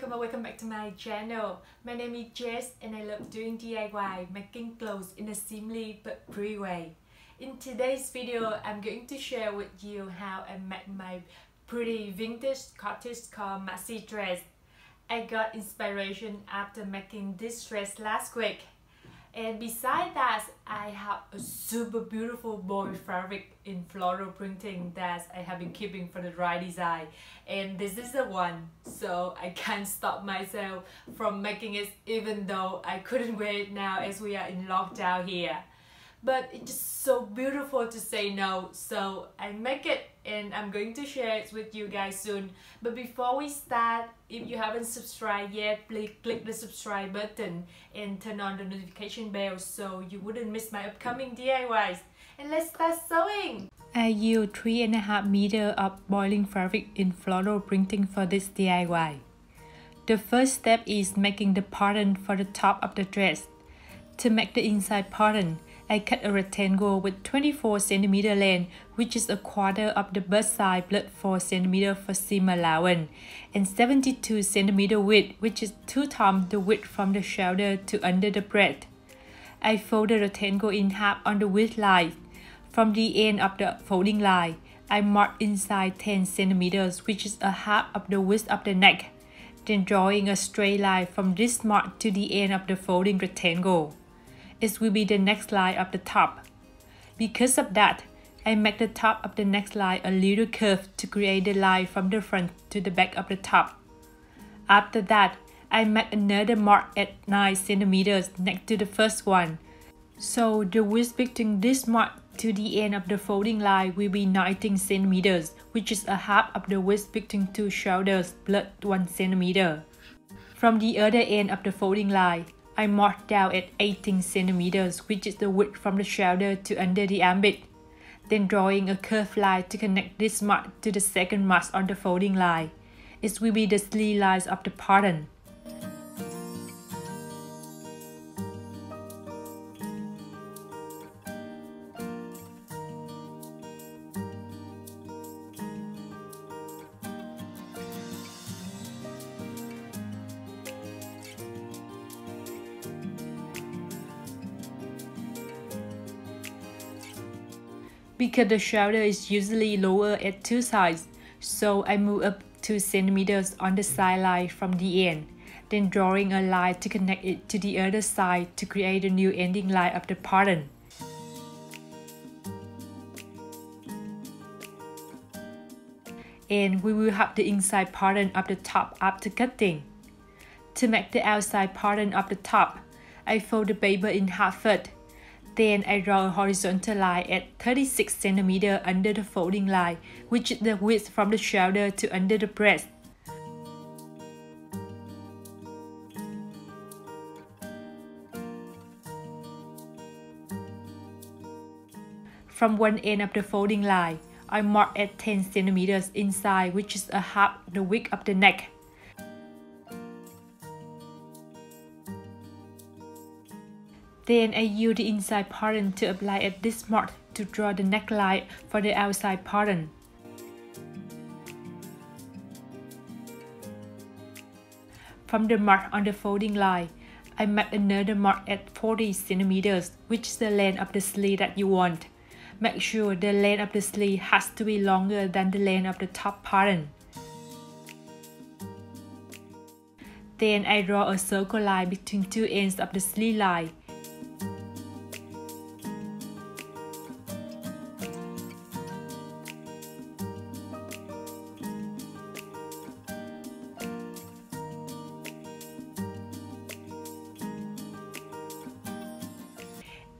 welcome back to my channel. My name is Jess and I love doing DIY, making clothes in a simply but pretty way. In today's video, I'm going to share with you how I make my pretty vintage Cottagecore Maxi dress. I got inspiration after making this dress last week. And beside that, I have a super beautiful boy fabric in floral printing that I have been keeping for the dry design. And this is the one, so I can't stop myself from making it even though I couldn't wear it now as we are in lockdown here. But it's just so beautiful to say no, so I make it and I'm going to share it with you guys soon. But before we start, if you haven't subscribed yet, please click the subscribe button and turn on the notification bell so you wouldn't miss my upcoming DIYs. And let's start sewing! I use 3.5 meters of boiling fabric in floral printing for this DIY. The first step is making the pattern for the top of the dress. To make the inside pattern, I cut a rectangle with 24 cm length, which is a quarter of the bust size plus 4 cm for seam allowance, and 72 cm width, which is 2 times the width from the shoulder to under the breast. I fold the rectangle in half on the width line. From the end of the folding line, I mark inside 10 cm, which is a half of the width of the neck, then drawing a straight line from this mark to the end of the folding rectangle. It will be the next line of the top. Because of that, I make the top of the next line a little curve to create the line from the front to the back of the top. After that, I make another mark at 9 cm next to the first one. So the width between this mark to the end of the folding line will be 19 cm, which is a half of the width between two shoulders plus 1 cm. From the other end of the folding line, I mark down at 18 cm, which is the width from the shoulder to under the armpit. Then drawing a curved line to connect this mark to the second mark on the folding line. It will be the sleeve lines of the pattern. Because the shoulder is usually lower at two sides, so I move up 2 cm on the side line from the end, then drawing a line to connect it to the other side to create a new ending line of the pattern. And we will have the inside pattern of the top after cutting. To make the outside pattern of the top, I fold the paper in half first. Then I draw a horizontal line at 36 cm under the folding line, which is the width from the shoulder to under the breast. From one end of the folding line, I mark at 10 cm inside, which is a half the width of the neck. Then I use the inside pattern to apply at this mark to draw the neckline for the outside pattern. From the mark on the folding line, I make another mark at 40 cm, which is the length of the sleeve that you want. Make sure the length of the sleeve has to be longer than the length of the top pattern. Then I draw a circle line between two ends of the sleeve line.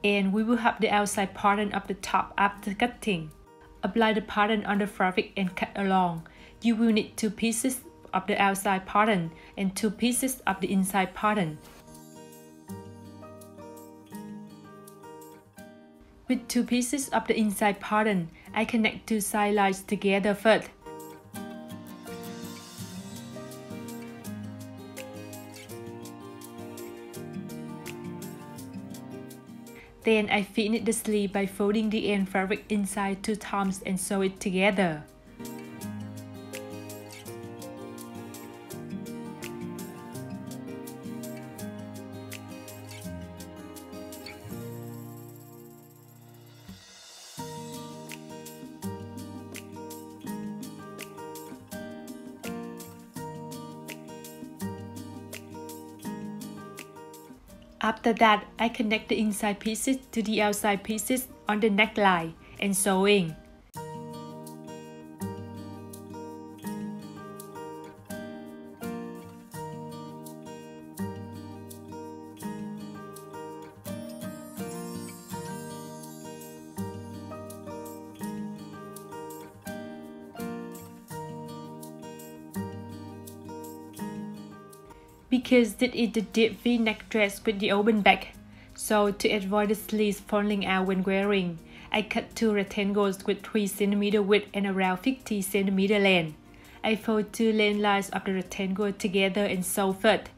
And we will have the outside pattern of the top after cutting. Apply the pattern on the fabric and cut along. You will need 2 pieces of the outside pattern and 2 pieces of the inside pattern. With 2 pieces of the inside pattern, I connect 2 side lines together first. Then I finish the sleeve by folding the end fabric inside 2 times and sew it together. After that, I connect the inside pieces to the outside pieces on the neckline and sewing. Because this is the deep V-neck dress with the open back, so to avoid the sleeves falling out when wearing, I cut 2 rectangles with 3 cm width and around 50 cm length. I fold 2 length lines of the rectangle together and sew first.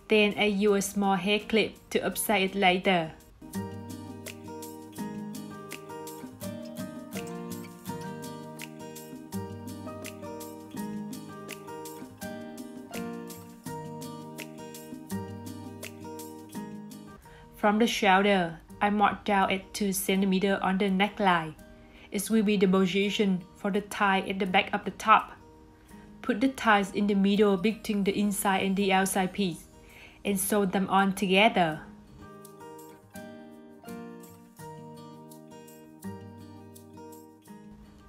Then I use a small hair clip to upside it later. From the shoulder, I mark down at 2 cm on the neckline. It will be the position for the tie at the back of the top. Put the ties in the middle between the inside and the outside piece, and sew them on together.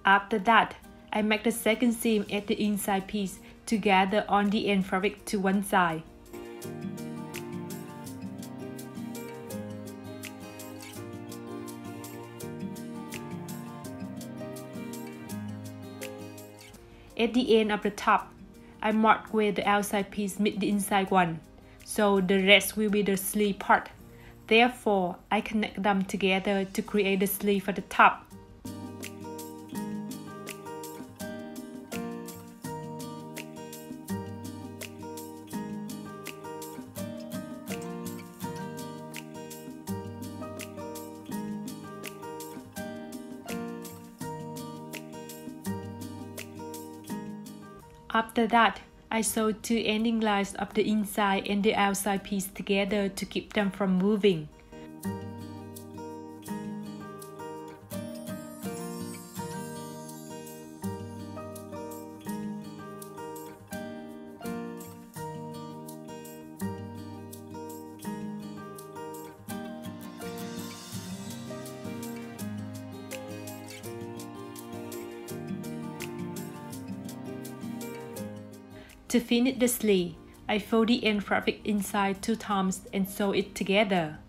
After that, I make the second seam at the inside piece to gather on the end fabric to one side. At the end of the top, I mark where the outside piece meets the inside one, so the rest will be the sleeve part. Therefore, I connect them together to create the sleeve for the top. After that, I sew 2 ending lines of the inside and the outside piece together to keep them from moving. To finish the sleeve, I fold the end fabric inside 2 times and sew it together.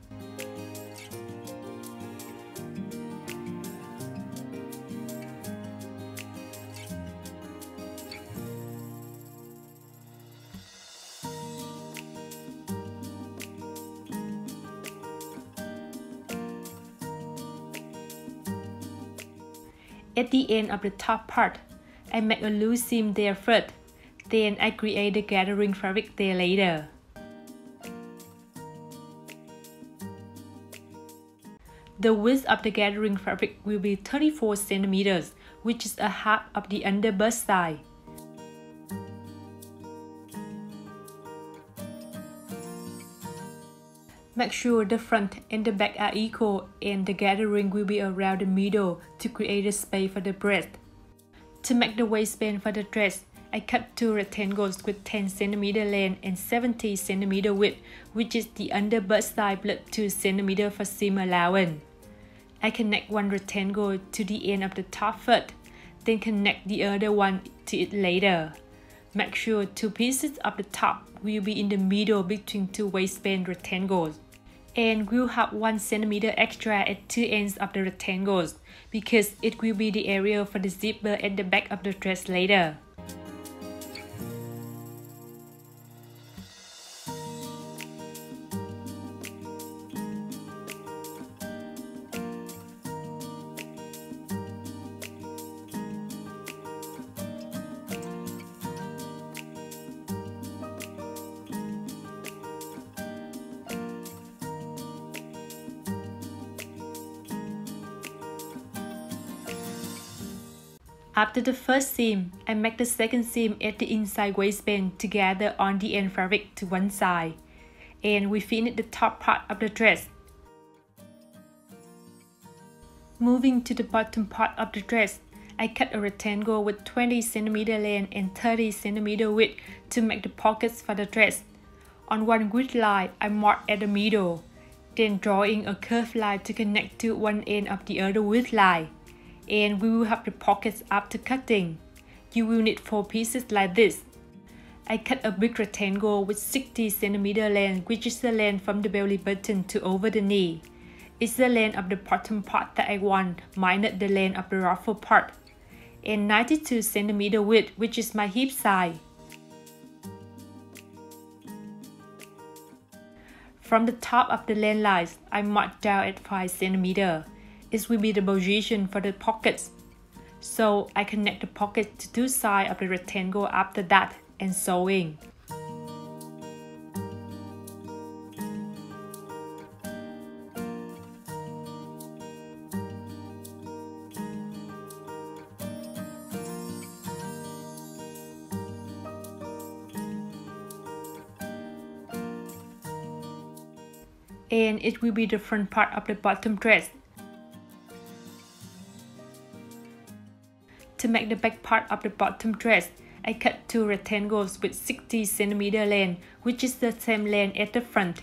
At the end of the top part, I make a loose seam there first. Then I create the gathering fabric there later. The width of the gathering fabric will be 34 cm, which is a half of the under bust size. Make sure the front and the back are equal and the gathering will be around the middle to create a space for the breast. To make the waistband for the dress, I cut 2 rectangles with 10 cm length and 70 cm width, which is the under bust size plus 2 cm for seam allowance. I connect one rectangle to the end of the top first, then connect the other one to it later. Make sure 2 pieces of the top will be in the middle between 2 waistband rectangles. And we'll have 1 cm extra at 2 ends of the rectangles, because it will be the area for the zipper at the back of the dress later. After the first seam, I make the second seam at the inside waistband to gather on the end fabric to one side. And we finish the top part of the dress. Moving to the bottom part of the dress, I cut a rectangle with 20 cm length and 30 cm width to make the pockets for the dress. On one width line, I mark at the middle, then drawing a curved line to connect to one end of the other width line. And we will have the pockets after cutting. You will need 4 pieces like this. I cut a big rectangle with 60 cm length, which is the length from the belly button to over the knee. It's the length of the bottom part that I want, minus the length of the ruffle part. And 92 cm width, which is my hip size. From the top of the length lines, I mark down at 5 cm. It will be the position for the pockets. So I connect the pocket to 2 sides of the rectangle after that and sewing. And it will be the front part of the bottom dress. To make the back part of the bottom dress, I cut 2 rectangles with 60 cm length, which is the same length at the front,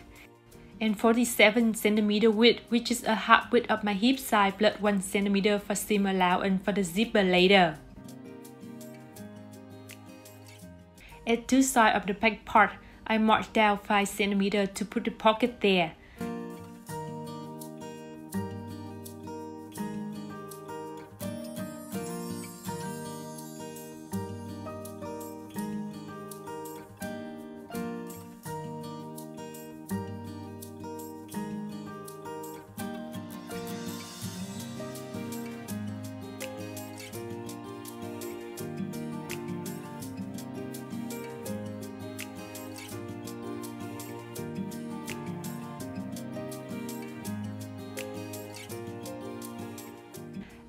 and 47 cm width, which is a half width of my hip size plus 1 cm for seam allowance for the zipper later. At 2 sides of the back part, I mark down 5 cm to put the pocket there.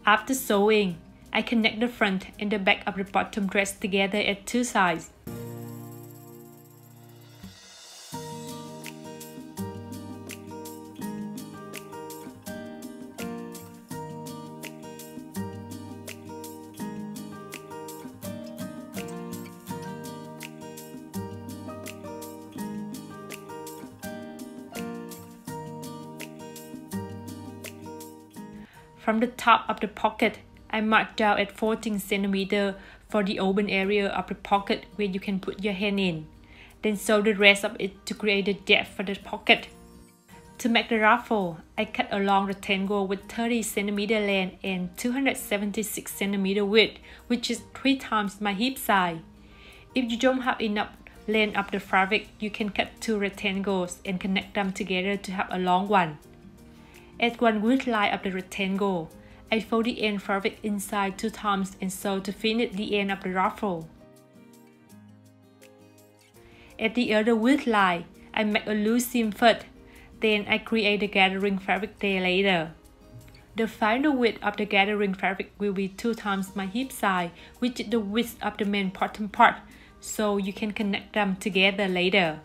After sewing, I connect the front and the back of the bottom dress together at 2 sides. From the top of the pocket, I mark down at 14 cm for the open area of the pocket where you can put your hand in. Then sew the rest of it to create the depth for the pocket. To make the ruffle, I cut a long rectangle with 30 cm length and 276 cm width, which is 3 times my hip size. If you don't have enough length of the fabric, you can cut 2 rectangles and connect them together to have a long one. At one width line of the rectangle, I fold the end fabric inside 2 times and sew to finish the end of the ruffle. At the other width line, I make a loose seam first, then I create the gathering fabric there later. The final width of the gathering fabric will be 2 times my hip size, which is the width of the main bottom part, so you can connect them together later.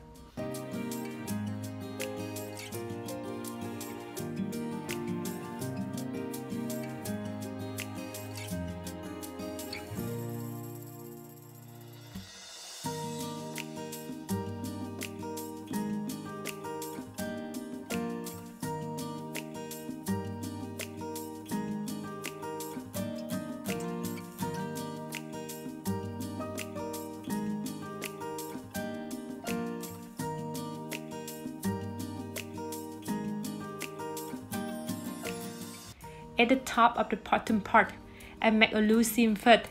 At the top of the bottom part, I make a loose seam first,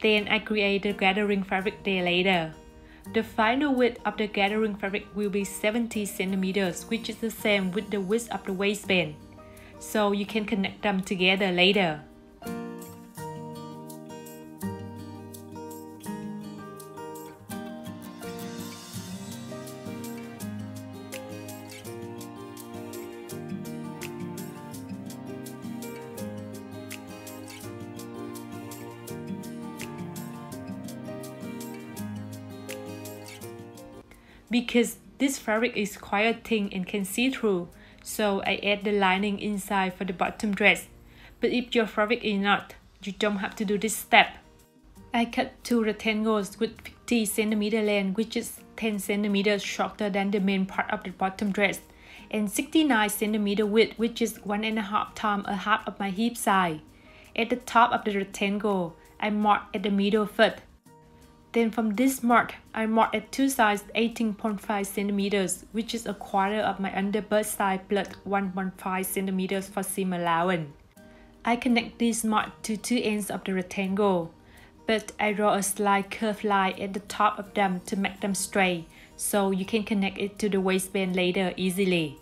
then I create the gathering fabric there later. The final width of the gathering fabric will be 70 cm, which is the same with the width of the waistband, so you can connect them together later. Because this fabric is quite thin and can see through, so I add the lining inside for the bottom dress. but if your fabric is not, you don't have to do this step. I cut 2 rectangles with 50 cm length, which is 10 cm shorter than the main part of the bottom dress, and 69 cm width, which is 1.5 times a half of my hip size. At the top of the rectangle, I mark at the middle first. Then from this mark, I mark at 2 sides 18.5 cm, which is a quarter of my underbust size plus 1.5 cm for seam allowance. I connect this mark to 2 ends of the rectangle, but I draw a slight curved line at the top of them to make them straight, so you can connect it to the waistband later easily.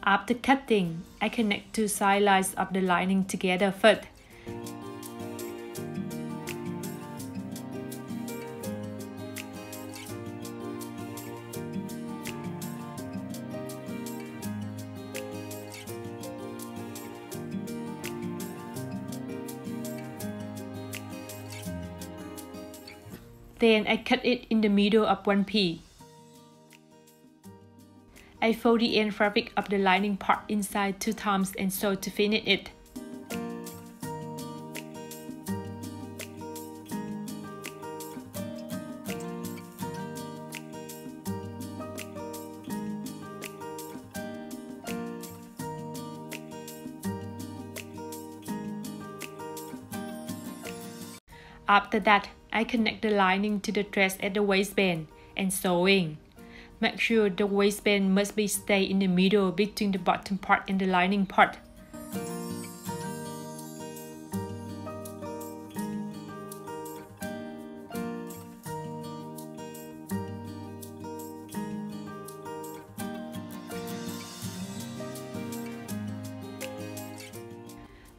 After cutting, I connect 2 side lines of the lining together first. Then I cut it in the middle of one piece. I fold the end fabric of the lining part inside 2 times and sew to finish it. After that, I connect the lining to the dress at the waistband and sewing. Make sure the waistband must stay in the middle between the bottom part and the lining part.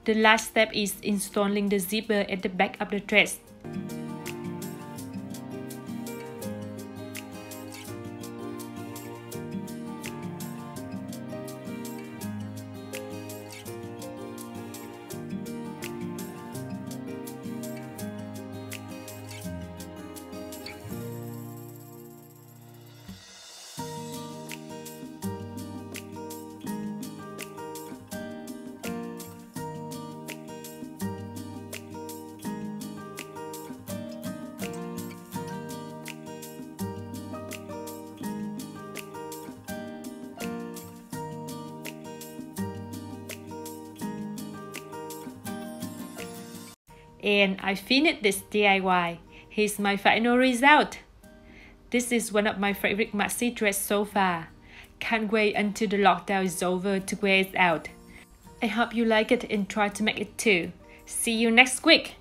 The last step is installing the zipper at the back of the dress. And I finished this DIY. Here's my final result. This is one of my favorite maxi dress so far. Can't wait until the lockdown is over to wear it out. I hope you like it and try to make it too. See you next week.